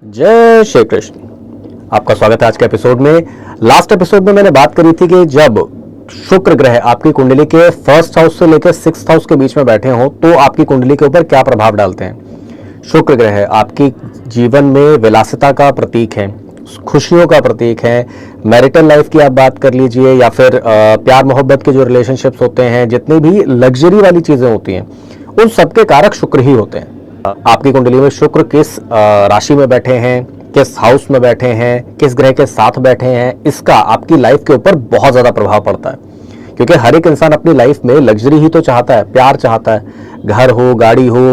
जय श्री कृष्ण। आपका स्वागत है आज के एपिसोड में। लास्ट एपिसोड में मैंने बात करी थी कि जब शुक्र ग्रह आपकी कुंडली के फर्स्ट हाउस से लेकर सिक्स्थ हाउस के बीच में बैठे हो तो आपकी कुंडली के ऊपर क्या प्रभाव डालते हैं। शुक्र ग्रह आपकी जीवन में विलासिता का प्रतीक है, खुशियों का प्रतीक है। मैरिटल लाइफ की आप बात कर लीजिए या फिर प्यार मोहब्बत के जो रिलेशनशिप्स होते हैं, जितनी भी लग्जरी वाली चीजें होती हैं, उन सबके कारक शुक्र ही होते हैं। आपकी कुंडली में शुक्र किस राशि में बैठे हैं, किस हाउस में बैठे हैं, किस ग्रह के साथ बैठे हैं, इसका आपकी लाइफ के ऊपर बहुत ज्यादा प्रभाव पड़ता है। क्योंकि हर एक इंसान अपनी लाइफ में लग्जरी ही तो चाहता है, प्यार चाहता है, घर हो, गाड़ी हो,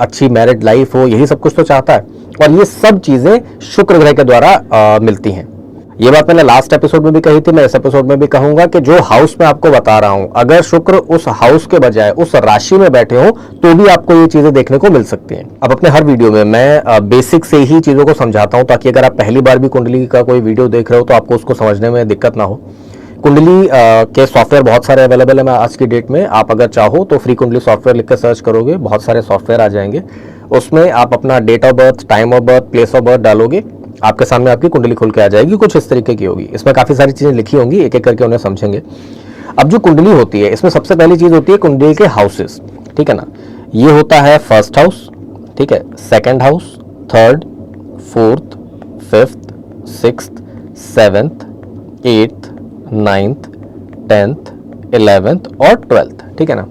अच्छी मैरिड लाइफ हो, यही सब कुछ तो चाहता है। और ये सब चीजें शुक्र ग्रह के द्वारा मिलती हैं। ये बात मैंने लास्ट एपिसोड में भी कही थी, मैं इस एपिसोड में भी कहूंगा कि जो हाउस में आपको बता रहा हूं, अगर शुक्र उस हाउस के बजाय उस राशि में बैठे हो तो भी आपको ये चीजें देखने को मिल सकती हैं। अब अपने हर वीडियो में मैं बेसिक से ही चीजों को समझाता हूं ताकि अगर आप पहली बार भी कुंडली का कोई वीडियो देख रहे हो तो आपको उसको समझने में दिक्कत ना हो। कुंडली के सॉफ्टवेयर बहुत सारे अवेलेबल है आज की डेट में। आप अगर चाहो तो फ्री कुंडली सॉफ्टवेयर लिख कर सर्च करोगे, बहुत सारे सॉफ्टवेयर आ जाएंगे। उसमें आप अपना date of birth, time of birth, place of birth डालोगे, आपके सामने आपकी कुंडली खुल के आ जाएगी। कुछ इस तरीके की होगी, इसमें काफी सारी चीजें लिखी होंगी, एक एक करके उन्हें समझेंगे। अब जो कुंडली होती है, इसमें सबसे पहली चीज होती है कुंडली के हाउसेस, ठीक है ना। ये होता है फर्स्ट हाउस, ठीक है, second house, third, fourth, fifth, sixth, seventh, eighth, ninth, 10th, 11th और 12th, ठीक है ना।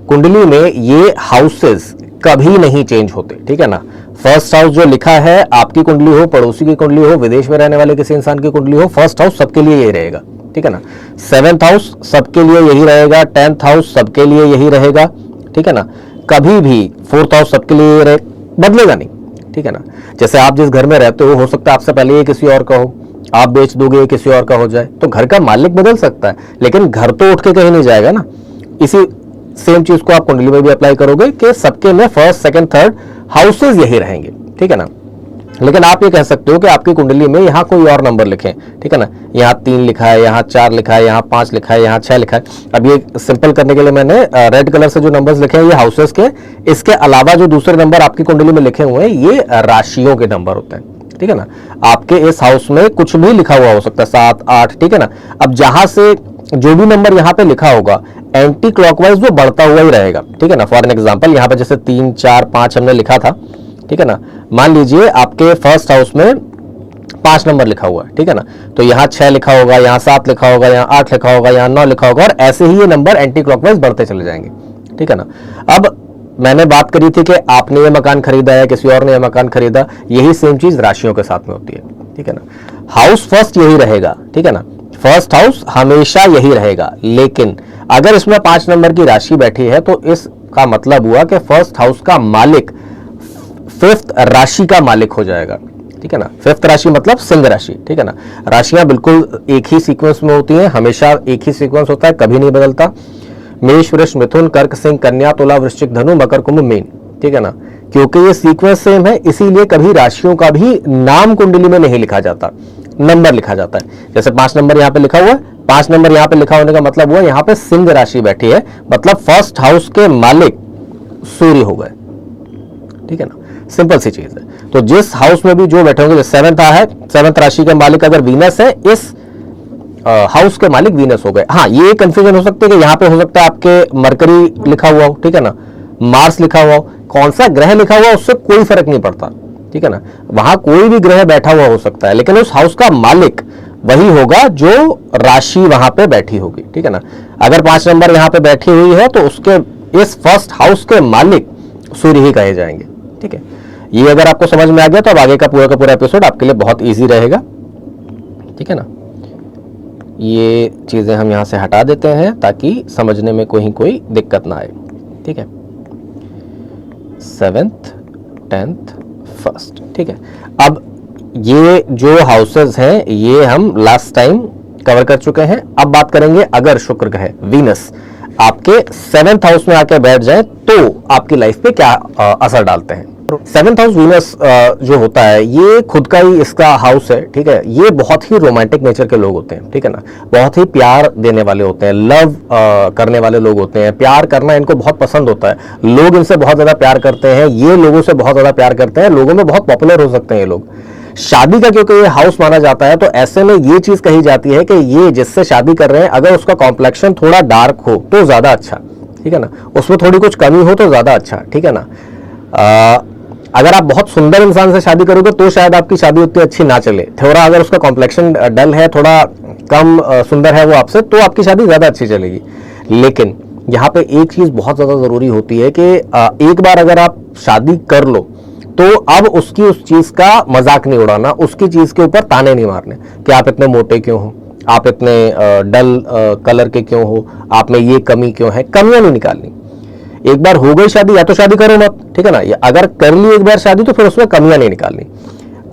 कुंडली में ये हाउसेस कभी नहीं चेंज होते, ठीक है ना। फर्स्ट हाउस जो लिखा है, आपकी कुंडली हो, पड़ोसी की कुंडली हो, विदेश में रहने वाले किसी इंसान की कुंडली हो, फर्स्ट हाउस सबके लिए यही रहेगा, ठीक है ना। सेवेंथ हाउस सबके लिए यही रहेगा, 10th हाउस सबके लिए यही रहेगा, ठीक है ना। कभी भी फोर्थ हाउस सबके लिए बदलेगा नहीं, ठीक है ना। जैसे आप जिस घर में रहते हो सकता है आपसे पहले ये किसी और का हो, आप बेच दोगे किसी और का हो जाए, तो घर का मालिक बदल सकता है लेकिन घर तो उठ के कहीं नहीं जाएगा ना। इसी सेम चीज को आप कुंडली में भी अप्लाई करोगे कि सबके में फर्स्ट, सेकंड, थर्ड हाउसेस यही रहेंगे, ठीक है ना। लेकिन आप ये कह सकते हो कि आपकी कुंडली में यहाँ कोई और नंबर लिखें, ठीक है ना। यहाँ 3 लिखा है, यहाँ 4 लिखा है, यहाँ 5 लिखा है, यहाँ 6 लिखा है। अब ये सिंपल करने के लिए मैंने रेड कलर से जो नंबर्स लिखे हैं ये हाउसेस के, इसके अलावा जो दूसरे नंबर आपकी कुंडली में लिखे हुए हैं ये राशियों के नंबर होते हैं, ठीक है ना। आपके इस हाउस में कुछ भी लिखा हुआ हो सकता है, 7, 8, ठीक है ना। अब जहां से जो भी नंबर यहाँ पे लिखा होगा एंटी क्लॉकवाइज वो बढ़ता हुआ ही रहेगा, ठीक है ना। फॉर एन एग्जांपल यहाँ पे जैसे 3, 4, 5 हमने लिखा था, ठीक है ना। मान लीजिए आपके फर्स्ट हाउस में 5 नंबर लिखा हुआ है, ठीक है ना। तो यहाँ 6 लिखा होगा, यहाँ 7 लिखा होगा, यहाँ 8 लिखा होगा, यहाँ 9 लिखा होगा और ऐसे ही ये नंबर एंटी क्लॉकवाइज बढ़ते चले जाएंगे, ठीक है ना। अब मैंने बात करी थी कि आपने ये मकान खरीदा है, किसी और ने ये मकान खरीदा, यही सेम चीज राशियों के साथ में होती है, ठीक है ना। हाउस फर्स्ट यही रहेगा, ठीक है ना। फर्स्ट हाउस हमेशा यही रहेगा, लेकिन अगर इसमें 5 नंबर की राशि बैठी है तो इसका मतलब हुआ कि फर्स्ट हाउस का मालिक फिफ्थ राशि का मालिक हो जाएगा, ठीक है ना। फिफ्थ राशि मतलब सिंह राशि, ठीक है ना। राशियां बिल्कुल एक ही सीक्वेंस में होती हैं, हमेशा एक ही सीक्वेंस होता है, कभी नहीं बदलता। मेष, वृष, मिथुन, कर्क, सिंह, कन्या, तुला, वृश्चिक, धनु, मकर, कुंभ, मीन, ठीक है ना। क्योंकि ये सीक्वेंस सेम है इसीलिए कभी राशियों का भी नाम कुंडली में नहीं लिखा जाता, नंबर लिखा जाता है। जैसे 5 नंबर यहाँ पे लिखा हुआ है, 5 नंबर यहाँ पे लिखा होने का मतलब हुआ यहाँ पे सिंह राशि बैठी है, मतलब फर्स्ट हाउस के मालिक सूर्य हो गए, ठीक है ना। सिंपल सी चीज है। तो जिस हाउस में भी जो बैठे होंगे, सेवेंथ है, सेवेंथ राशि के मालिक अगर वीनस है, इस हाउस के मालिक वीनस हो गए। हाँ, ये कंफ्यूजन हो सकती है कि यहाँ पे हो सकता है आपके मरकरी लिखा हुआ हो, ठीक है ना, मार्स लिखा हुआ हो, कौन सा ग्रह लिखा हुआ उससे कोई फर्क नहीं पड़ता, ठीक है ना। वहां कोई भी ग्रह बैठा हुआ हो सकता है लेकिन उस हाउस का मालिक वही होगा जो राशि वहां पे बैठी होगी, ठीक है ना। अगर 5 नंबर यहाँ पे बैठी हुई है तो उसके इस फर्स्ट हाउस के मालिक सूर्य ही कहे जाएंगे, ठीक है। ये अगर आपको समझ में आ गया तो अब आगे का पूरा एपिसोड आपके लिए बहुत ईजी रहेगा, ठीक है ना। ये चीजें हम यहां से हटा देते हैं ताकि समझने में कोई दिक्कत ना आए, ठीक है। 7th, 10th, 1st, ठीक है। अब ये जो हाउसेस हैं ये हम लास्ट टाइम कवर कर चुके हैं। अब बात करेंगे अगर शुक्र ग्रह वीनस आपके 7th हाउस में आके बैठ जाए तो आपकी लाइफ पे क्या असर डालते हैं। सेवंथ हाउस वीनस जो होता है ये खुद का ही इसका हाउस है, ठीक है। ये बहुत ही रोमांटिक नेचर के लोग होते हैं, ठीक है ना, बहुत ही प्यार देने वाले होते हैं, लव करने वाले लोग होते हैं, प्यार करना इनको बहुत पसंद होता है, लोग इनसे बहुत ज्यादा प्यार करते हैं, ये लोगों से बहुत ज्यादा प्यार करते हैं, लोगों में बहुत पॉपुलर हो सकते हैं ये लोग। शादी का क्योंकि ये हाउस माना जाता है तो ऐसे में ये चीज कही जाती है कि ये जिससे शादी कर रहे हैं अगर उसका कॉम्प्लेक्शन थोड़ा डार्क हो तो ज्यादा अच्छा, ठीक है ना, उसमें थोड़ी कुछ कमी हो तो ज्यादा अच्छा, ठीक है ना। अगर आप बहुत सुंदर इंसान से शादी करोगे तो शायद आपकी शादी उतनी अच्छी ना चले, थोड़ा अगर उसका कॉम्प्लेक्शन डल है, थोड़ा कम सुंदर है वो आपसे, तो आपकी शादी ज्यादा अच्छी चलेगी। लेकिन यहाँ पे एक चीज बहुत ज्यादा जरूरी होती है कि एक बार अगर आप शादी कर लो तो अब उसकी उस चीज का मजाक नहीं उड़ाना, उसकी चीज के ऊपर ताने नहीं मारने कि आप इतने मोटे क्यों हो, आप इतने डल कलर के क्यों हो, आप में ये कमी क्यों है, कमियां नहीं निकालनी। एक बार हो गई शादी, या तो शादी करो मत, ठीक है ना, या अगर कर ली एक बार शादी तो फिर उसमें कमियां नहीं निकालनी।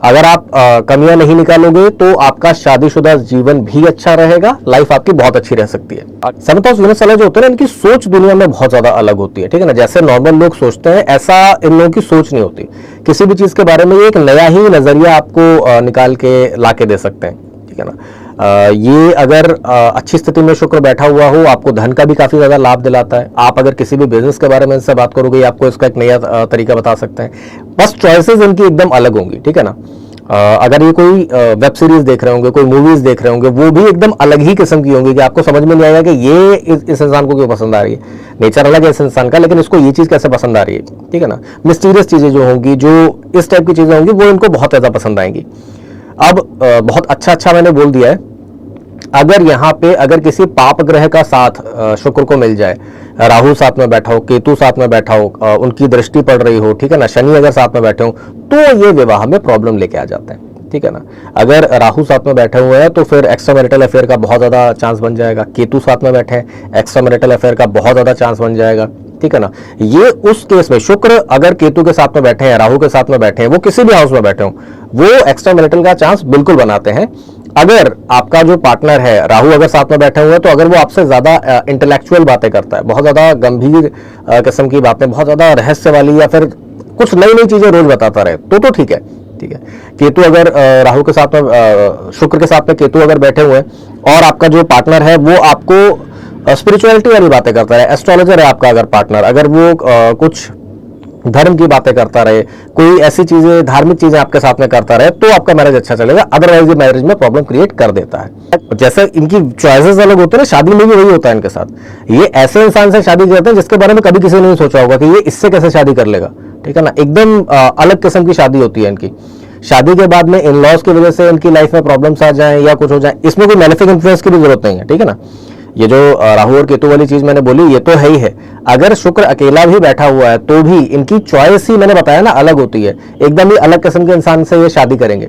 अगर आप कमियां नहीं निकालोगे तो आपका शादीशुदा जीवन भी अच्छा रहेगा, लाइफ आपकी बहुत अच्छी रह सकती है। सेवंथ हाउस वीनस वाले जो होते हैं इनकी सोच दुनिया में बहुत ज्यादा अलग होती है, ठीक है ना। जैसे नॉर्मल लोग सोचते हैं ऐसा इन लोगों की सोच नहीं होती। किसी भी चीज के बारे में एक नया ही नजरिया आपको निकाल के लाके दे सकते हैं, ठीक है ना। ये अगर अच्छी स्थिति में शुक्र बैठा हुआ हो आपको धन का भी काफी ज्यादा लाभ दिलाता है। आप अगर किसी भी बिजनेस के बारे में इनसे बात करोगे आपको इसका एक नया तरीका बता सकते हैं। बस चॉइसेस इनकी एकदम अलग होंगी, ठीक है ना। अगर ये कोई वेब सीरीज देख रहे होंगे, कोई मूवीज देख रहे होंगे, वो भी एकदम अलग ही किस्म की होंगी कि आपको समझ में नहीं आएगा कि ये इस इंसान को क्यों पसंद आ रही है। नेचर अलग है इस इंसान का, लेकिन इसको ये चीज कैसे पसंद आ रही है, ठीक है ना। मिस्टीरियस चीजें जो होंगी, जो इस टाइप की चीजें होंगी वो इनको बहुत ज्यादा पसंद आएंगी। अब बहुत अच्छा मैंने बोल दिया है। अगर यहाँ पे अगर किसी पाप ग्रह का साथ शुक्र को मिल जाए, राहु साथ में बैठा हो, केतु साथ में बैठा हो, उनकी दृष्टि पड़ रही हो, ठीक है ना, शनि अगर साथ में बैठे हो तो ये विवाह में प्रॉब्लम लेके आ जाते हैं, ठीक है ना। अगर राहु साथ में बैठे हुए हैं तो फिर एक्स्ट्रा मैरिटल अफेयर का बहुत ज्यादा चांस बन जाएगा। केतु साथ में बैठे हैं, एक्स्ट्रा मैरिटल अफेयर का बहुत ज्यादा चांस बन जाएगा, ठीक है ना। ये उस केस में शुक्र अगर केतु के साथ में बैठे हैं, राहु के साथ में बैठे हैं, वो किसी भी हाउस में बैठे हो, वो एक्स्ट्रा मैरिटल का चांस बिल्कुल बनाते हैं। अगर आपका जो पार्टनर है राहु अगर साथ में बैठे हुए हैं तो अगर वो आपसे ज्यादा इंटेलेक्चुअल बातें करता है, बहुत ज्यादा गंभीर किस्म की बातें, बहुत ज्यादा रहस्य वाली, या फिर कुछ नई नई चीजें रोज बताता रहे तो ठीक है, ठीक है। केतु अगर राहु के साथ में, शुक्र के साथ में केतु अगर बैठे हुए हैं और आपका जो पार्टनर है वो आपको स्पिरिचुअलिटी वाली बातें करता है, एस्ट्रोलॉजर है आपका अगर पार्टनर, अगर वो कुछ धर्म की बातें करता रहे, कोई ऐसी चीजें, धार्मिक चीजें आपके साथ में करता रहे, तो आपका मैरिज अच्छा चलेगा। अदरवाइज ये मैरिज में प्रॉब्लम क्रिएट कर देता है। जैसे इनकी चॉइसेस अलग होते हैं ना, शादी में भी वही होता है इनके साथ। ये ऐसे इंसान से शादी करते हैं जिसके बारे में कभी किसी ने नहीं सोचा होगा कि ये इससे कैसे शादी कर लेगा, ठीक है ना। एकदम अलग किस्म की शादी होती है इनकी। शादी के बाद में इन लॉज की वजह से इनकी लाइफ में प्रॉब्लम्स आ जाए या कुछ हो जाए, इसमें कोई मैलेफिक इन्फ्लुएंस की भी जरूरत नहीं है, ठीक है ना। ये जो राहु और केतु वाली चीज मैंने बोली ये तो है ही है। अगर शुक्र अकेला भी बैठा हुआ है तो भी इनकी चॉइस ही मैंने बताया ना अलग होती है, एकदम ही अलग किस्म के इंसान से ये शादी करेंगे,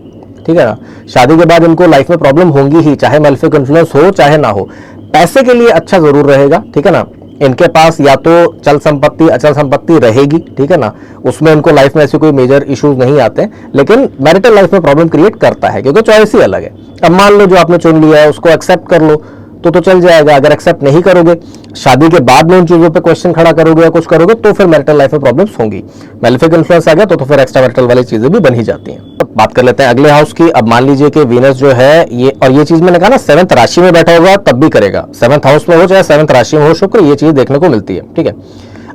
ठीक है ना। शादी के बाद इनको लाइफ में प्रॉब्लम होंगी ही, चाहे मैलेफिक इन्फ्लुएंस हो चाहे ना हो। पैसे के लिए अच्छा जरूर रहेगा, ठीक है ना। इनके पास या तो चल संपत्ति, अचल संपत्ति रहेगी, ठीक है ना, उसमें इनको लाइफ में ऐसे कोई मेजर इश्यूज नहीं आते, लेकिन मैरिटल लाइफ में प्रॉब्लम क्रिएट करता है क्योंकि चॉइस ही अलग है। अब मान लो जो आपने चुन लिया है उसको एक्सेप्ट कर लो तो चल जाएगा। अगर एक्सेप्ट नहीं करोगे, शादी के बाद में उन चीजों पे क्वेश्चन खड़ा करोगे या कुछ करोगे तो फिर मैरिटल लाइफ में प्रॉब्लम्स होंगी। मैलेफिक इन्फ्लुएंस आ गया तो फिर एक्स्ट्रा मैरिटल वाली चीजें भी बन ही जाती हैं। तो बात कर लेते हैं अगले हाउस की। अब मान लीजिए कि वीनस जो है ये, और ये चीज मैंने कहा ना 7th राशि में बैठा होगा तब भी करेगा, 7th हाउस में हो चाहे 7th राशि में हो शुक्र, ये चीज देखने को मिलती है, ठीक है।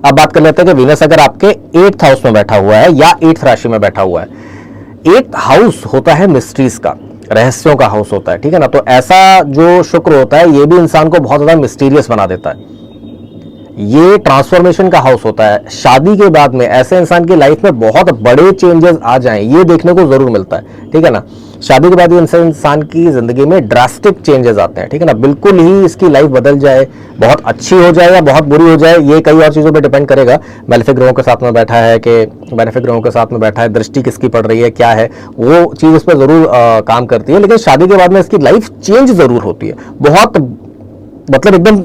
अब बात कर लेते हैं कि वीनस अगर आपके 8th हाउस में बैठा हुआ है या 8th राशि में बैठा हुआ है। 8th हाउस होता है मिस्ट्रीज का, रहस्यों का हाउस होता है, ठीक है ना। तो ऐसा जो शुक्र होता है ये भी इंसान को बहुत ज्यादा मिस्टीरियस बना देता है। ये ट्रांसफॉर्मेशन का हाउस होता है। शादी के बाद में ऐसे इंसान की लाइफ में बहुत बड़े चेंजेस आ जाएं ये देखने को जरूर मिलता है, ठीक है ना। शादी के बाद ये इंसान की जिंदगी में ड्रास्टिक चेंजेस आते हैं, ठीक है ना। बिल्कुल ही इसकी लाइफ बदल जाए, बहुत अच्छी हो जाए या बहुत बुरी हो जाए, ये कई और चीजों पे डिपेंड करेगा। मैलेफिक ग्रहों के साथ में बैठा है कि बेनिफिक ग्रहों के साथ में बैठा है, दृष्टि किसकी पड़ रही है, क्या है, वो चीज इस पर जरूर काम करती है। लेकिन शादी के बाद में इसकी लाइफ चेंज जरूर होती है, बहुत मतलब एकदम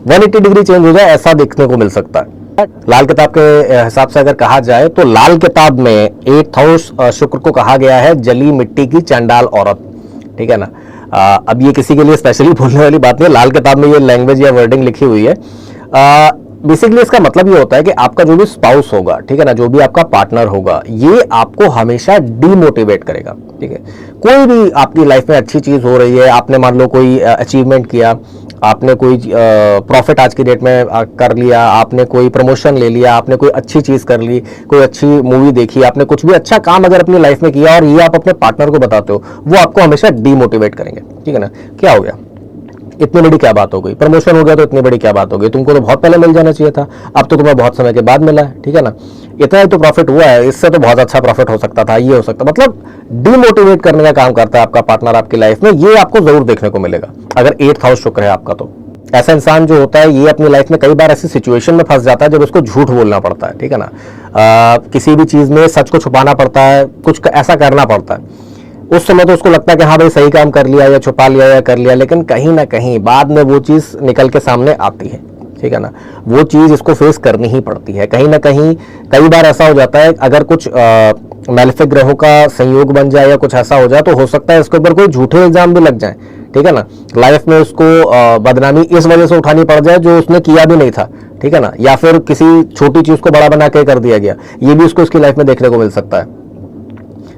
180 डिग्री चेंज हो जाए ऐसा देखने को मिल सकता है। लाल किताब के हिसाब से अगर कहा जाए तो लाल किताब में 8th हाउस शुक्र को कहा गया है जली मिट्टी की चंडाल औरत, ठीक है ना। अब ये किसी के लिए स्पेशली बोलने वाली बात नहीं है, लाल किताब में ये लैंग्वेज या वर्डिंग लिखी हुई है। बेसिकली इसका मतलब ये होता है कि आपका जो भी स्पाउस होगा, ठीक है ना, जो भी आपका पार्टनर होगा, ये आपको हमेशा डीमोटिवेट करेगा। ठीक है, कोई भी आपकी लाइफ में अच्छी चीज हो रही है, आपने मान लो कोई अचीवमेंट किया, आपने कोई प्रॉफिट आज की डेट में कर लिया, आपने कोई प्रमोशन ले लिया, आपने कोई अच्छी चीज कर ली, कोई अच्छी मूवी देखी, आपने कुछ भी अच्छा काम अगर अपनी लाइफ में किया और ये आप अपने पार्टनर को बताते हो, वो आपको हमेशा डीमोटिवेट करेंगे। ठीक है ना, क्या हो गया, इतनी बड़ी क्या बात हो गई, प्रमोशन हो गया तो इतनी बड़ी क्या बात हो गई, तुमको तो बहुत पहले मिल जाना चाहिए था, अब तो तुम्हें बहुत समय के बाद मिला है। ठीक है ना, इतना ही तो प्रॉफिट हुआ है, इससे तो बहुत अच्छा प्रॉफिट हो सकता था, ये हो सकता, मतलब डिमोटिवेट करने का काम करता है आपका पार्टनर आपकी लाइफ में। ये आपको जरूर देखने को मिलेगा अगर 8th हाउस शुक्र है आपका। तो ऐसा इंसान जो होता है ये अपनी लाइफ में कई बार ऐसी सिचुएशन में फंस जाता है जब उसको झूठ बोलना पड़ता है। ठीक है ना, किसी भी चीज में सच को छुपाना पड़ता है, कुछ ऐसा करना पड़ता है। उस समय तो उसको लगता है कि हाँ भाई सही काम कर लिया या छुपा लिया या कर लिया, लेकिन कहीं ना कहीं बाद में वो चीज निकल के सामने आती है। ठीक है ना, वो चीज इसको फेस करनी ही पड़ती है कहीं ना कहीं। कई बार ऐसा हो जाता है अगर कुछ मैलेफिक ग्रहों का संयोग बन जाए या कुछ ऐसा हो जाए तो हो सकता है इसके ऊपर कोई झूठे इल्जाम भी लग जाए। ठीक है ना, लाइफ में उसको बदनामी इस वजह से उठानी पड़ जाए जो उसने किया भी नहीं था। ठीक है ना, या फिर किसी छोटी चीज को बड़ा बना के कर दिया गया, ये भी उसको इसकी लाइफ में देखने को मिल सकता है।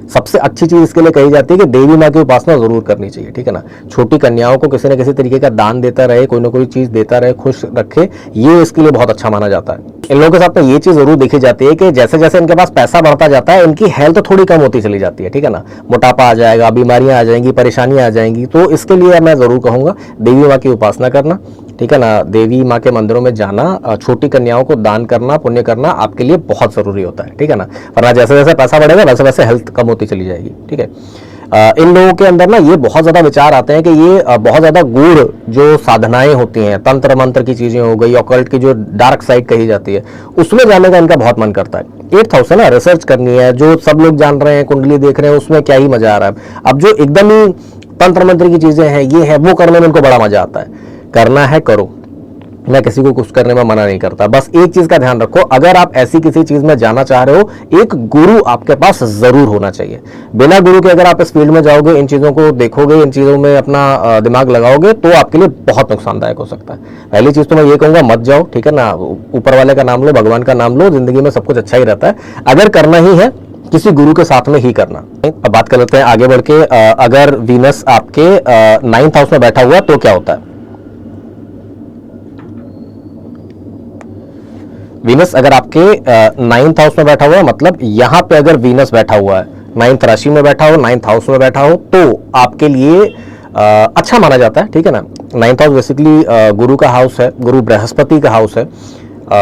सबसे अच्छी चीज इसके लिए कही जाती है कि देवी माँ की उपासना जरूर करनी चाहिए। ठीक है ना, छोटी कन्याओं को किसी न किसी तरीके का दान देता रहे, कोई ना कोई चीज देता रहे, खुश रखे, ये इसके लिए बहुत अच्छा माना जाता है। इन लोगों के साथ में ये चीज जरूर देखी जाती है कि जैसे जैसे इनके पास पैसा बढ़ता जाता है इनकी हेल्थ थोड़ी कम होती चली जाती है। ठीक है ना, मोटापा आ जाएगा, बीमारियां आ जाएंगी, परेशानियां आ जाएंगी। तो इसके लिए मैं जरूर कहूंगा देवी माँ की उपासना करना। ठीक है ना, देवी माँ के मंदिरों में जाना, छोटी कन्याओं को दान करना, पुण्य करना आपके लिए बहुत जरूरी होता है। ठीक है ना, वरना जैसे जैसे पैसा बढ़ेगा वैसे वैसे हेल्थ कम होती चली जाएगी। ठीक है, इन लोगों के अंदर ना ये बहुत ज्यादा विचार आते हैं कि ये बहुत ज्यादा गूढ़ जो साधनाएं होती हैं, तंत्र मंत्र की चीजें हो गई, ऑकल्ट की जो डार्क साइड कही जाती है, उसमें जाने का इनका बहुत मन करता है। 8th हाउस है ना, रिसर्च करनी है, जो सब लोग जान रहे हैं, कुंडली देख रहे हैं, उसमें क्या ही मजा आ रहा है। अब जो एकदम ही तंत्र मंत्र की चीजें हैं, ये है, वो करने में इनको बड़ा मजा आता है। करना है करो, मैं किसी को कुछ करने में मना नहीं करता। बस एक चीज का ध्यान रखो, अगर आप ऐसी किसी चीज में जाना चाह रहे हो, एक गुरु आपके पास जरूर होना चाहिए। बिना गुरु के अगर आप इस फील्ड में जाओगे, इन चीजों को देखोगे, इन चीजों में अपना दिमाग लगाओगे, तो आपके लिए बहुत नुकसानदायक हो सकता है। पहली चीज तो मैं ये कहूंगा, मत जाओ। ठीक है ना, ऊपर वाले का नाम लो, भगवान का नाम लो, जिंदगी में सब कुछ अच्छा ही रहता है। अगर करना ही है किसी गुरु के साथ में ही करना। अब बात कर लेते हैं आगे बढ़ के, अगर वीनस आपके 9th हाउस में बैठा हुआ तो क्या होता है। वीनस अगर आपके 9th हाउस में बैठा हुआ है, मतलब यहां पे अगर वीनस बैठा हुआ है, 9th राशि में बैठा हो, 9th हाउस में बैठा हो, तो आपके लिए अच्छा माना जाता है। ठीक है ना, 9th हाउस बेसिकली गुरु का हाउस है, गुरु बृहस्पति का हाउस है।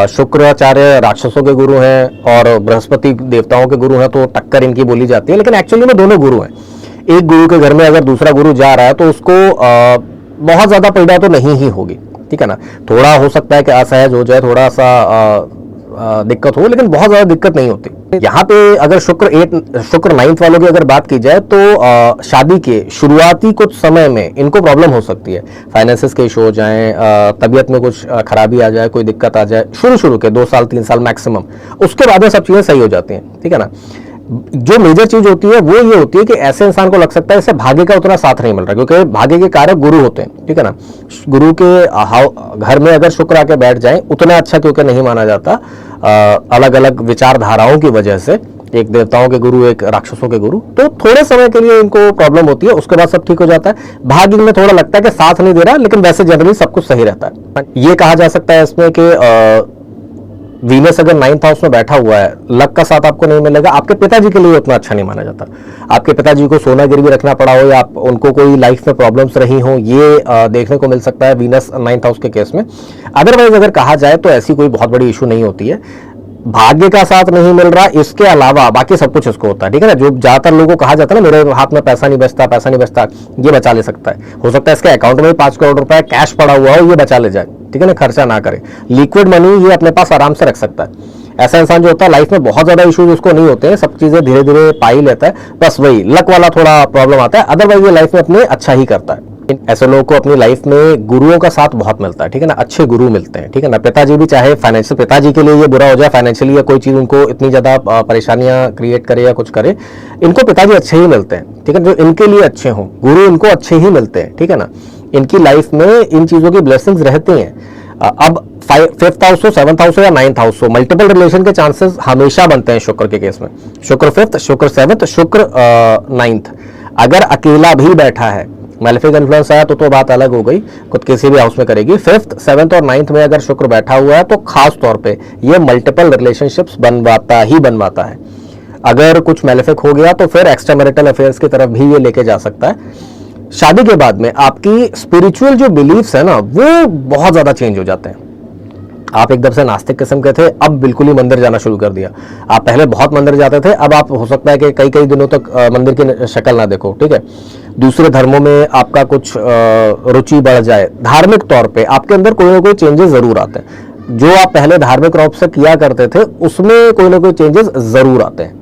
शुक्राचार्य राक्षसों के गुरु हैं और बृहस्पति देवताओं के गुरु हैं, तो टक्कर इनकी बोली जाती है। लेकिन एक्चुअली में दोनों गुरु हैं। एक गुरु के घर में अगर दूसरा गुरु जा रहा है तो उसको बहुत ज्यादा पीड़ा तो नहीं ही होगी। ठीक है ना, थोड़ा हो सकता है कि असहज हो जाए, थोड़ा सा दिक्कत हो, लेकिन बहुत ज्यादा दिक्कत नहीं होती। यहाँ पे अगर शुक्र 9th वालों की अगर बात की जाए तो शादी के शुरुआती कुछ समय में इनको प्रॉब्लम हो सकती है। फाइनेंसेस के इशू हो जाए, तबीयत में कुछ खराबी आ जाए, कोई दिक्कत आ जाए, शुरू के 2 साल 3 साल मैक्सिमम, उसके बाद में सब चीजें सही हो जाती हैं। ठीक है ना, जो मेजर चीज होती है वो ये होती है कि ऐसे इंसान को लग सकता है इसे भाग्य का उतना साथ नहीं मिल रहा, क्योंकि भाग्य के कारक गुरु होते हैं। ठीक है ना, गुरु के घर में अगर शुक्र आके बैठ जाए, उतना अच्छा क्योंकि नहीं माना जाता, अलग अलग विचारधाराओं की वजह से, एक देवताओं के गुरु, एक राक्षसों के गुरु, तो थोड़े समय के लिए इनको प्रॉब्लम होती है, उसके बाद सब ठीक हो जाता है। भाग्य में थोड़ा लगता है कि साथ नहीं दे रहा, लेकिन वैसे जनरली सब कुछ सही रहता है। ये कहा जा सकता है इसमें कि वीनस अगर 9th हाउस में बैठा हुआ है, लक का साथ आपको नहीं मिलेगा। आपके पिताजी के लिए उतना अच्छा नहीं माना जाता। आपके पिताजी को सोना गिरवी रखना पड़ा हो या उनको कोई लाइफ में प्रॉब्लम्स रही हो, ये देखने को मिल सकता है वीनस 9th हाउस के केस में। अदरवाइज अगर कहा जाए तो ऐसी कोई बहुत बड़ी इशू नहीं होती है। भाग्य का साथ नहीं मिल रहा, इसके अलावा बाकी सब कुछ इसको होता है। ठीक है ना, जो ज्यादातर लोगों को कहा जाता है ना, मेरे हाथ में पैसा नहीं बचता, पैसा नहीं बचता, ये बचा ले सकता है। हो सकता है इसके अकाउंट में 5 करोड़ रुपए कैश पड़ा हुआ हो, ये बचा ले जाए। ठीक है ना, खर्चा ना करे, लिक्विड मनी ये अपने पास आराम से रख सकता है। ऐसा इंसान जो होता है लाइफ में बहुत ज्यादा इश्यूज उसको नहीं होते हैं, सब चीजें धीरे धीरे पा ही लेता है। बस वही लक वाला थोड़ा प्रॉब्लम आता है, अदरवाइज ये लाइफ में अपने अच्छा ही करता है। ऐसे लोगों को अपनी लाइफ में गुरुओं का साथ बहुत मिलता है। ठीक है ना, अच्छे गुरु मिलते हैं। ठीक है ना, पिताजी भी चाहे फाइनेंशियल, पिताजी के लिए ये बुरा हो जाए फाइनेंशियली या कोई चीज उनको इतनी ज्यादा परेशानियां क्रिएट करे या कुछ करे, इनको पिताजी अच्छे ही मिलते हैं। ठीक है, जो इनके लिए अच्छे हों, गुरु इनको अच्छे ही मिलते हैं। ठीक है ना, इनकी लाइफ में इन चीजों की ब्लेसिंग्स रहती हैं। अब फिफ्थ हाउस हो, सेवंथ हाउस हो या नाइन्थ हाउस हो, मल्टीपल रिलेशन के चांसेस हमेशा बनते हैं शुक्र के केस में। शुक्र फिफ्थ, शुक्र सेवंथ, शुक्र नाइन्थ। अगर अकेला भी बैठा है, मैलेफिक इन्फ्लुएंस आया तो बात अलग हो गई, खुद किसी भी हाउस में करेगी। फिफ्थ, सेवंथ और नाइन्थ में अगर शुक्र बैठा हुआ है तो खास तौर पे ये मल्टीपल रिलेशनशिप्स बनवाता है। अगर कुछ मैलेफिक हो गया तो फिर एक्स्ट्रा मैरिटल अफेयर्स की तरफ भी ये लेके जा सकता है। शादी के बाद में आपकी स्पिरिचुअल जो बिलीफ्स है ना, वो बहुत ज्यादा चेंज हो जाते हैं। आप एकदम से नास्तिक किस्म के थे, अब बिल्कुल ही मंदिर जाना शुरू कर दिया। आप पहले बहुत मंदिर जाते थे, अब आप हो सकता है कि कई कई दिनों तक मंदिर की शक्ल ना देखो, ठीक है। दूसरे धर्मों में आपका कुछ रुचि बढ़ जाए, धार्मिक तौर पे आपके अंदर कोई ना कोई चेंजेस जरूर आते हैं। जो आप पहले धार्मिक रूप से किया करते थे उसमें कोई ना कोई चेंजेस जरूर आते हैं।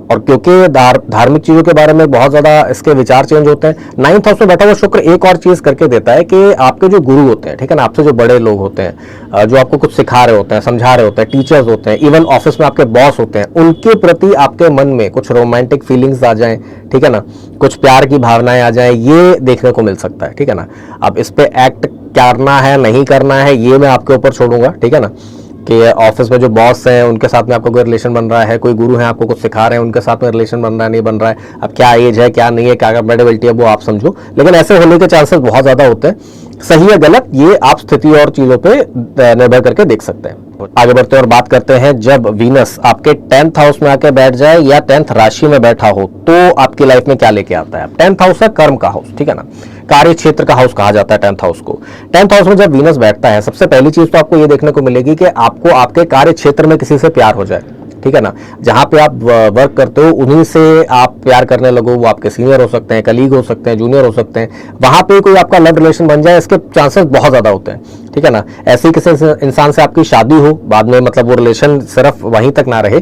और क्योंकि धार्मिक चीजों के बारे में बहुत ज्यादा इसके विचार चेंज होते हैं। नाइन्थ हाउस में बैठा हुआ शुक्र एक और चीज करके देता है कि आपके जो गुरु होते हैं, ठीक है ना, आपसे जो बड़े लोग होते हैं, जो आपको कुछ सिखा रहे होते हैं, समझा रहे होते हैं, टीचर्स होते हैं, इवन ऑफिस में आपके बॉस होते हैं, उनके प्रति आपके मन में कुछ रोमांटिक फीलिंग्स आ जाएं, ठीक है ना, कुछ प्यार की भावनाएं आ जाएं, ये देखने को मिल सकता है, ठीक है ना। अब इस पे एक्ट करना है नहीं करना है ये मैं आपके ऊपर छोड़ूंगा, ठीक है ना, कि ऑफिस में जो बॉस हैं उनके साथ में आपका कोई रिलेशन बन रहा है, कोई गुरु हैं आपको कुछ सिखा रहे हैं उनके साथ में रिलेशन बन रहा है नहीं बन रहा है, अब क्या एज है क्या नहीं है, क्या कंपेटेबिलिटी है, वो आप समझो, लेकिन ऐसे होने के चांसेस बहुत ज्यादा होते हैं। सही है गलत ये आप स्थिति और चीजों पे निर्भर करके देख सकते हैं। आगे बढ़ते हैं और बात करते हैं, जब वीनस आपके 10th हाउस में आके बैठ जाए या 10th राशि में बैठा हो तो आपकी लाइफ में क्या लेके आता है। 10th हाउस है कर्म का हाउस, ठीक है ना, कार्य क्षेत्र का हाउस कहा जाता है 10th हाउस को। 10th हाउस में जब वीनस बैठता है, सबसे पहली चीज तो आपको ये देखने को मिलेगी कि आपको आपके कार्य क्षेत्र में किसी से प्यार हो जाए, ठीक है ना। जहां पे आप वर्क करते हो उन्हीं से आप प्यार करने लगो, वो आपके सीनियर हो सकते हैं, कलीग हो सकते हैं, जूनियर हो सकते हैं, वहां पे कोई आपका लव रिलेशन बन जाए, इसके चांसेस बहुत ज्यादा होते हैं, ठीक है ना। ऐसे ही किसी इंसान से आपकी शादी हो, बाद में मतलब वो रिलेशन सिर्फ वहीं तक ना रहे,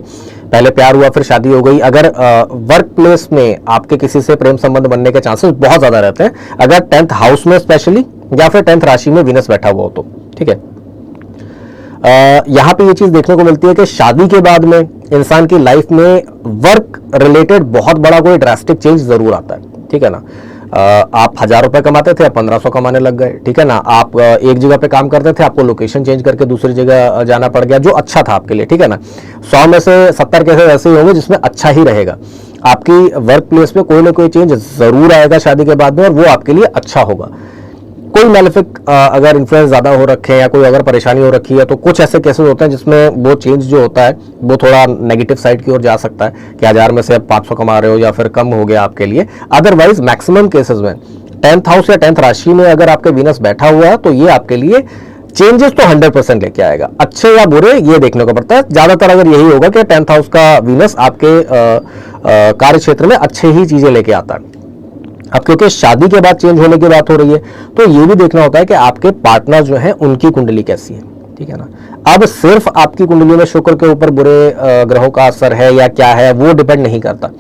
पहले प्यार हुआ फिर शादी हो गई। अगर वर्क प्लेस में आपके किसी से प्रेम संबंध बनने के चांसेस बहुत ज्यादा रहते हैं, अगर 10th हाउस में स्पेशली या फिर 10th राशि में वीनस बैठा हुआ हो तो, ठीक है। यहां पे ये चीज देखने को मिलती है कि शादी के बाद में इंसान की लाइफ में वर्क रिलेटेड बहुत बड़ा कोई ड्रास्टिक चेंज जरूर आता है, ठीक है ना। आप 1000 रुपए कमाते थे, आप 1500 कमाने लग गए, ठीक है ना। आप एक जगह पे काम करते थे, आपको लोकेशन चेंज करके दूसरी जगह जाना पड़ गया, जो अच्छा था आपके लिए, ठीक है ना। 100 में से 70 केसेस ऐसे ही होंगे जिसमें अच्छा ही रहेगा। आपकी वर्क प्लेस में कोई ना कोई चेंज जरूर आएगा शादी के बाद में, और वो आपके लिए अच्छा होगा। कोई मैलेफिक अगर इन्फ्लुएंस ज्यादा हो रखे हैं या कोई अगर परेशानी हो रखी है तो कुछ ऐसे केसेस होते हैं जिसमें वो चेंज जो होता है वो थोड़ा नेगेटिव साइड की ओर जा सकता है कि 1000 में से आप 500 कमा रहे हो या फिर कम हो गया आपके लिए। अदरवाइज मैक्सिमम केसेस में 10th हाउस या 10th राशि में अगर आपके वीनस बैठा हुआ है तो ये आपके लिए चेंजेस तो 100% लेके आएगा, अच्छे या बुरे ये देखने को पड़ता है। ज्यादातर अगर यही होगा कि 10th हाउस का वीनस आपके कार्य क्षेत्र में अच्छे ही चीजें लेके आता है। अब क्योंकि शादी के बाद चेंज होने की बात हो रही है तो ये भी देखना होता है कि आपके पार्टनर जो है उनकी कुंडली कैसी है, ठीक है ना। अब सिर्फ आपकी कुंडली में शुक्र के ऊपर बुरे ग्रहों का असर है या क्या है वो डिपेंड नहीं करता।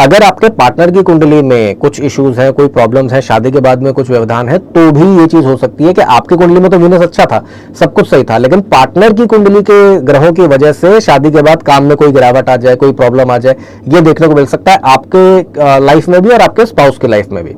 अगर आपके पार्टनर की कुंडली में कुछ इश्यूज हैं, कोई प्रॉब्लम्स हैं, शादी के बाद में कुछ व्यवधान है, तो भी ये चीज हो सकती है कि आपकी कुंडली में तो वीनस अच्छा था, सब कुछ सही था, लेकिन पार्टनर की कुंडली के ग्रहों की वजह से शादी के बाद काम में कोई गिरावट आ जाए, कोई प्रॉब्लम आ जाए, ये देखने को मिल सकता है आपके लाइफ में भी और आपके स्पाउस की लाइफ में भी।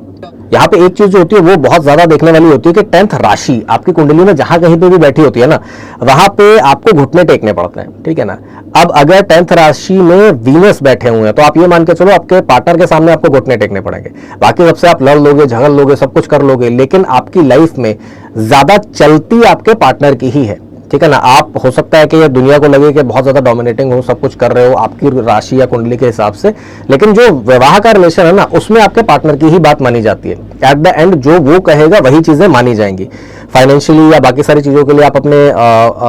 यहाँ पे एक चीज जो होती है वो बहुत ज्यादा देखने वाली होती है कि 10th राशि आपकी कुंडली में जहां कहीं पे भी बैठी होती है ना, वहां पे आपको घुटने टेकने पड़ते हैं, ठीक है ना। अब अगर 10th राशि में वीनस बैठे हुए हैं तो आप ये मान के चलो आपके पार्टनर के सामने आपको घुटने टेकने पड़ेंगे। बाकी सबसे आप लड़ लोगे, झगड़ लोगे, सब कुछ कर लोगे, लेकिन आपकी लाइफ में ज्यादा चलती आपके पार्टनर की ही है, ठीक है ना। आप हो सकता है कि ये दुनिया को लगे कि बहुत ज्यादा डोमिनेटिंग हो, सब कुछ कर रहे हो आपकी राशि या कुंडली के हिसाब से, लेकिन जो विवाह का रिलेशन है ना उसमें आपके पार्टनर की ही बात मानी जाती है। एट द एंड जो वो कहेगा वही चीजें मानी जाएंगी। फाइनेंशियली या बाकी सारी चीजों के लिए आप अपने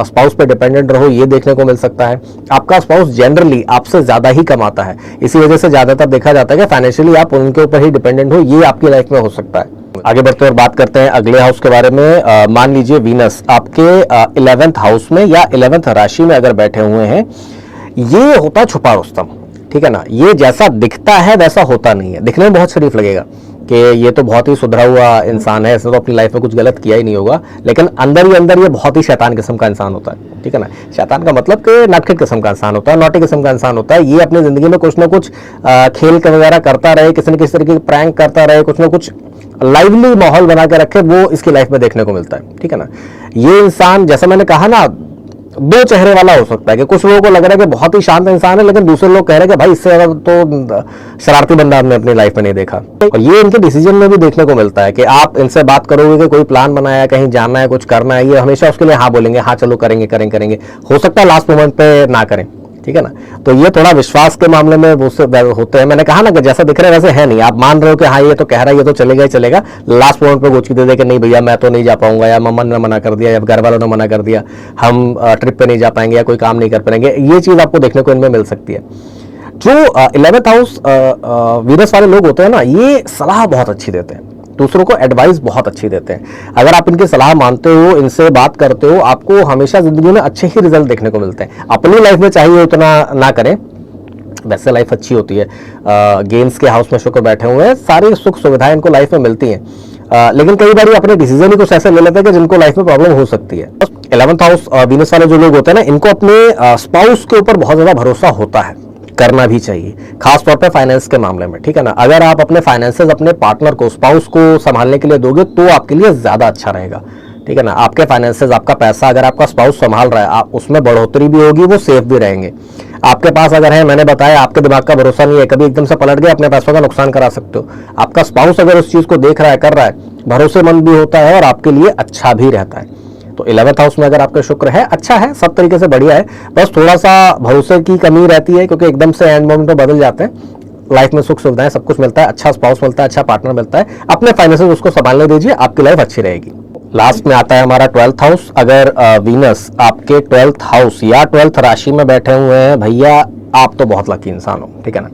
स्पाउस पे डिपेंडेंट रहो, ये देखने को मिल सकता है। आपका स्पाउस जनरली आपसे ज्यादा ही कमाता है, इसी वजह से ज्यादातर देखा जाता है कि फाइनेंशियली आप उनके ऊपर ही डिपेंडेंट हो, ये आपकी लाइफ में हो सकता है। आगे बढ़ते हैं और बात करते हैं अगले हाउस के बारे में। मान लीजिए वीनस आपके 11th हाउस में या 11th राशि में अगर बैठे हुए हैं, ये होता है छुपा रुस्तम, ठीक है ना। ये जैसा दिखता है वैसा होता नहीं है, दिखने में बहुत शरीफ लगेगा कि ये तो बहुत ही सुधरा हुआ इंसान है, इसने तो अपनी लाइफ में कुछ गलत किया ही नहीं होगा, लेकिन अंदर ही अंदर ये बहुत ही शैतान किस्म का इंसान होता है, ठीक है ना। शैतान का मतलब कि नटखट किस्म का इंसान होता है, नौटी किस्म का इंसान होता है। ये अपनी जिंदगी में कुछ ना कुछ खेल वगैरह करता रहे, किसी न किसी तरीके की प्रैंक करता रहे, कुछ ना कुछ लाइवली माहौल बना के रखे, वो इसकी लाइफ में देखने को मिलता है, ठीक है ना। ये इंसान जैसा मैंने कहा ना, दो चेहरे वाला हो सकता है कि कुछ लोगों को लग रहा है कि बहुत ही शांत इंसान है, लेकिन दूसरे लोग कह रहे हैं कि भाई इससे ज्यादा तो शरारती बंदा हमने अपनी लाइफ में नहीं देखा। और ये इनके डिसीजन में भी देखने को मिलता है कि आप इनसे बात करोगे कि कोई प्लान बनाया है, कहीं जाना है, कुछ करना है, ये हमेशा उसके लिए हाँ बोलेंगे, हाँ चलो करेंगे करेंगे करेंगे। हो सकता है लास्ट मोमेंट पे ना करें, ठीक है ना। तो ये थोड़ा विश्वास के मामले में वो होते हैं। मैंने कहा ना कि जैसा दिख रहा है वैसे है नहीं। आप मान रहे हो कि हाँ ये तो कह रहा है, ये तो चलेगा ही चलेगा, लास्ट मोमेंट पे गोची दे दे कि नहीं भैया मैं तो नहीं जा पाऊंगा, या मम्मा ने मना कर दिया, या घर वालों ने मना कर दिया, हम ट्रिप पे नहीं जा पाएंगे, या कोई काम नहीं कर पाएंगे। ये चीज आपको देखने को इनमें मिल सकती है। जो 11th हाउस वीनस वाले लोग होते हैं ना, ये सलाह बहुत अच्छी देते हैं, दूसरों को एडवाइस बहुत अच्छी देते हैं। अगर आप इनकी सलाह मानते हो, इनसे बात करते हो, आपको हमेशा जिंदगी में अच्छे ही रिजल्ट देखने को मिलते हैं। अपनी लाइफ में चाहिए उतना ना करें, वैसे लाइफ अच्छी होती है। गेम्स के हाउस में शुक्र बैठे हुए हैं, सारी सुख सुविधाएं इनको लाइफ में मिलती हैं, लेकिन कई बार अपने डिसीजन ही कुछ ऐसे ले लेते हैं कि जिनको लाइफ में प्रॉब्लम हो सकती है। 11th हाउस वीनस वाले जो लोग होते हैं ना, इनको अपने स्पाउस के ऊपर बहुत ज्यादा भरोसा होता है, करना भी चाहिए, खास तौर पे फाइनेंस के मामले में, ठीक है ना। अगर आप अपने फाइनेंसेस अपने पार्टनर को, स्पाउस को संभालने के लिए दोगे तो आपके लिए ज्यादा अच्छा रहेगा, ठीक है ना। आपके फाइनेंसेस, आपका पैसा अगर आपका स्पाउस संभाल रहा है, आप उसमें बढ़ोतरी भी होगी, वो सेफ भी रहेंगे। आपके पास अगर है, मैंने बताया आपके दिमाग का भरोसा नहीं है, कभी एकदम से पलट गए अपने पैसों का नुकसान करा सकते हो। आपका स्पाउस अगर उस चीज को देख रहा है, कर रहा है, भरोसेमंद भी होता है और आपके लिए अच्छा भी रहता है। तो 11th हाउस में अगर आपका शुक्र है, अच्छा है, सब तरीके से बढ़िया है, बस थोड़ा सा भरोसे की कमी रहती है, क्योंकि एकदम से एंड मोमेंट में बदल जाते हैं। लाइफ में सुख सुविधाएं सब कुछ मिलता है, अच्छा स्पाउस मिलता है, अच्छा पार्टनर मिलता है, अपने फाइनेंसेस उसको संभालने दीजिए, आपकी लाइफ अच्छी रहेगी। लास्ट में आता है हमारा 12th हाउस। अगर वीनस आपके 12th हाउस या 12th राशि में बैठे हुए हैं, भैया आप तो बहुत लकी इंसान हो, ठीक है ना।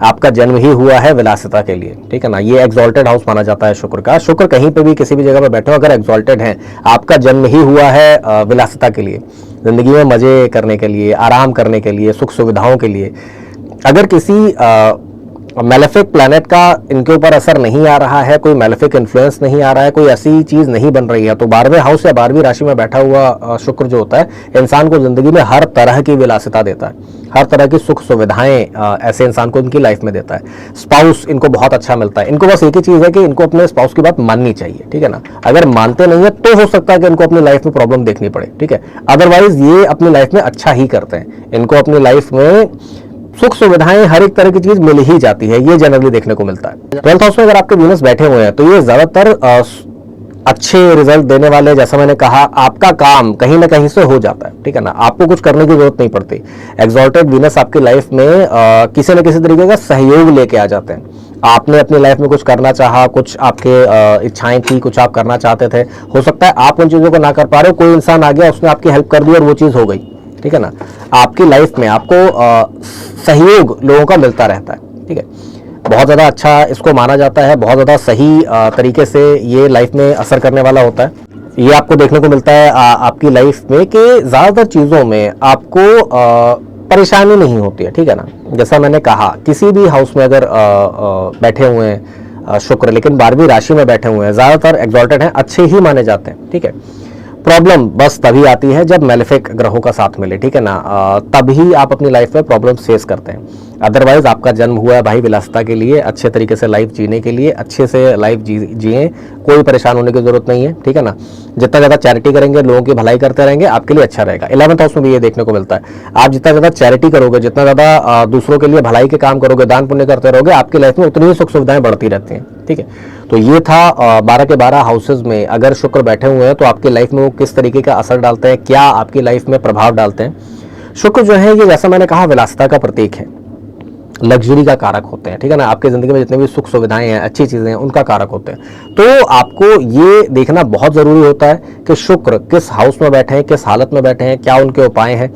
आपका जन्म ही हुआ है विलासिता के लिए, ठीक है ना। ये एक्सॉल्टेड हाउस माना जाता है शुक्र का। शुक्र कहीं पे भी किसी भी जगह पे बैठे हो, अगर एक्सॉल्टेड है, आपका जन्म ही हुआ है विलासिता के लिए, जिंदगी में मजे करने के लिए, आराम करने के लिए, सुख सुविधाओं के लिए। अगर किसी मैलेफिक प्लैनेट का इनके ऊपर असर नहीं आ रहा है, कोई मैलेफिक इन्फ्लुएंस नहीं आ रहा है, कोई ऐसी चीज नहीं बन रही है, तो 12वें हाउस या 12वीं राशि में बैठा हुआ शुक्र जो होता है, इंसान को जिंदगी में हर तरह की विलासिता देता है, हर तरह की सुख सुविधाएं ऐसे इंसान को इनकी लाइफ में देता है। स्पाउस इनको बहुत अच्छा मिलता है। इनको बस एक ही चीज है कि इनको अपने स्पाउस की बात माननी चाहिए, ठीक है ना। अगर मानते नहीं है तो हो सकता है कि इनको अपनी लाइफ में प्रॉब्लम देखनी पड़े, ठीक है। अदरवाइज ये अपनी लाइफ में अच्छा ही करते हैं, इनको अपनी लाइफ में सुख सुविधाएं हर एक तरह की चीज मिल ही जाती है, ये जनरली देखने को मिलता है। 12th हाउस में अगर आपके वीनस बैठे हुए हैं, तो ये ज्यादातर अच्छे रिजल्ट देने वाले, जैसा मैंने कहा, आपका काम कहीं ना कहीं से हो जाता है, ठीक है ना। आपको कुछ करने की जरूरत नहीं पड़ती। एक्सॉल्टेड वीनस आपकी लाइफ में किसी न किसी तरीके का सहयोग लेके आ जाते हैं। आपने अपनी लाइफ में कुछ करना चाहा, कुछ आपके इच्छाएं थी, कुछ आप करना चाहते थे, हो सकता है आप उन चीजों को ना कर पा रहे हो, कोई इंसान आ गया, उसने आपकी हेल्प कर दी और वो चीज हो गई, ठीक है ना। आपकी लाइफ में आपको सहयोग लोगों का मिलता रहता है, ठीक है। बहुत ज़्यादा अच्छा इसको माना जाता है, बहुत ज़्यादा सही तरीके से ये लाइफ में असर करने वाला होता है। ये आपको देखने को मिलता है आपकी लाइफ में कि ज़्यादातर चीज़ों में आपको परेशानी नहीं होती है, ठीक है ना। जैसा मैंने कहा, किसी भी हाउस में अगर बैठे हुए हैं शुक्र, लेकिन 12वीं राशि में बैठे हुए हैं, ज़्यादातर एक्सॉल्टेड हैं, अच्छे ही माने जाते हैं, ठीक है। प्रॉब्लम बस तभी आती है जब मैलेफिक ग्रहों का साथ मिले, ठीक है ना। तभी आप अपनी लाइफ में प्रॉब्लम फेस करते हैं। अदरवाइज आपका जन्म हुआ है भाई विलासिता के लिए, अच्छे तरीके से लाइफ जीने के लिए, अच्छे से लाइफ जिए, कोई परेशान होने की जरूरत नहीं है, ठीक है ना। जितना ज़्यादा चैरिटी करेंगे, लोगों की भलाई करते रहेंगे, आपके लिए अच्छा रहेगा। 11th हाउस में भी ये देखने को मिलता है। आप जितना ज़्यादा चैरिटी करोगे, जितना ज़्यादा दूसरों के लिए भलाई के काम करोगे, दान पुण्य करते रहोगे, आपकी लाइफ में उतनी ही सुख सुविधाएं बढ़ती रहती हैं, ठीक है। तो ये था 12 के 12 हाउसेज में अगर शुक्र बैठे हुए हैं तो आपकी लाइफ में वो किस तरीके का असर डालते हैं, क्या आपकी लाइफ में प्रभाव डालते हैं। शुक्र जो है ये, जैसा मैंने कहा, विलासिता का प्रतीक है, लग्जरी का कारक होते हैं, ठीक है ना। आपकी जिंदगी में जितने भी सुख सुविधाएं हैं, अच्छी चीजें हैं, उनका कारक होते हैं। तो आपको ये देखना बहुत जरूरी होता है कि शुक्र किस हाउस में बैठे हैं, किस हालत में बैठे हैं, क्या उनके उपाय हैं।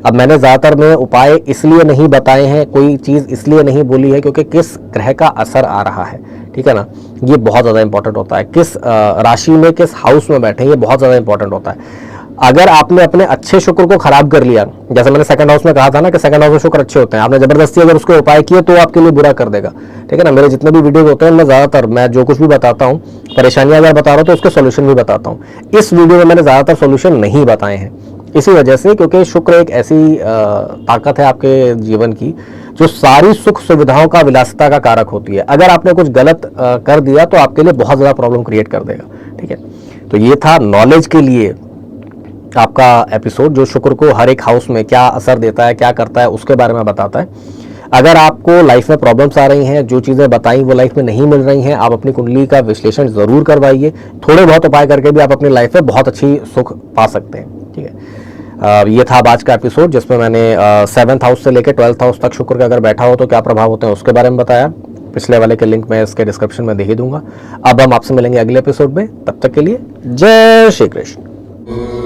अब मैंने ज्यादातर में उपाय इसलिए नहीं बताए हैं, कोई चीज इसलिए नहीं बोली है क्योंकि किस ग्रह का असर आ रहा है, ठीक है ना। ये बहुत ज्यादा इंपॉर्टेंट होता है, किस राशि में, किस हाउस में बैठे हैं, ये बहुत ज्यादा इंपॉर्टेंट होता है। अगर आपने अपने अच्छे शुक्र को खराब कर लिया, जैसे मैंने सेकंड हाउस में कहा था ना कि सेकंड हाउस में शुक्र अच्छे होते हैं, आपने जबरदस्ती अगर उसके उपाय किए तो आपके लिए बुरा कर देगा, ठीक है ना। मेरे जितने भी वीडियोस होते हैं, मैं ज्यादातर मैं जो कुछ भी बताता हूँ, परेशानियां अगर बता रहा हूँ तो उसके सोल्यूशन भी बताता हूँ। इस वीडियो में मैंने ज्यादातर सोल्यूशन नहीं बताए हैं। इसी वजह से, क्योंकि शुक्र एक ऐसी ताकत है आपके जीवन की जो सारी सुख सुविधाओं का, विलासिता का कारक होती है। अगर आपने कुछ गलत कर दिया तो आपके लिए बहुत ज़्यादा प्रॉब्लम क्रिएट कर देगा। ठीक है, तो ये था नॉलेज के लिए आपका एपिसोड, जो शुक्र को हर एक हाउस में क्या असर देता है, क्या करता है, उसके बारे में बताता है। अगर आपको लाइफ में प्रॉब्लम्स आ रही हैं, जो चीज़ें बताई वो लाइफ में नहीं मिल रही हैं, आप अपनी कुंडली का विश्लेषण ज़रूर करवाइए। थोड़े बहुत उपाय करके भी आप अपनी लाइफ में बहुत अच्छी सुख पा सकते हैं। ठीक है, ये था आज का एपिसोड, जिसमें मैंने 7th हाउस से लेकर 12th हाउस तक शुक्र का अगर बैठा हो तो क्या प्रभाव होते हैं उसके बारे में बताया। पिछले वाले के लिंक मैं इसके डिस्क्रिप्शन में दे ही दूंगा। अब हम आपसे मिलेंगे अगले एपिसोड में, तब तक के लिए जय श्री कृष्ण।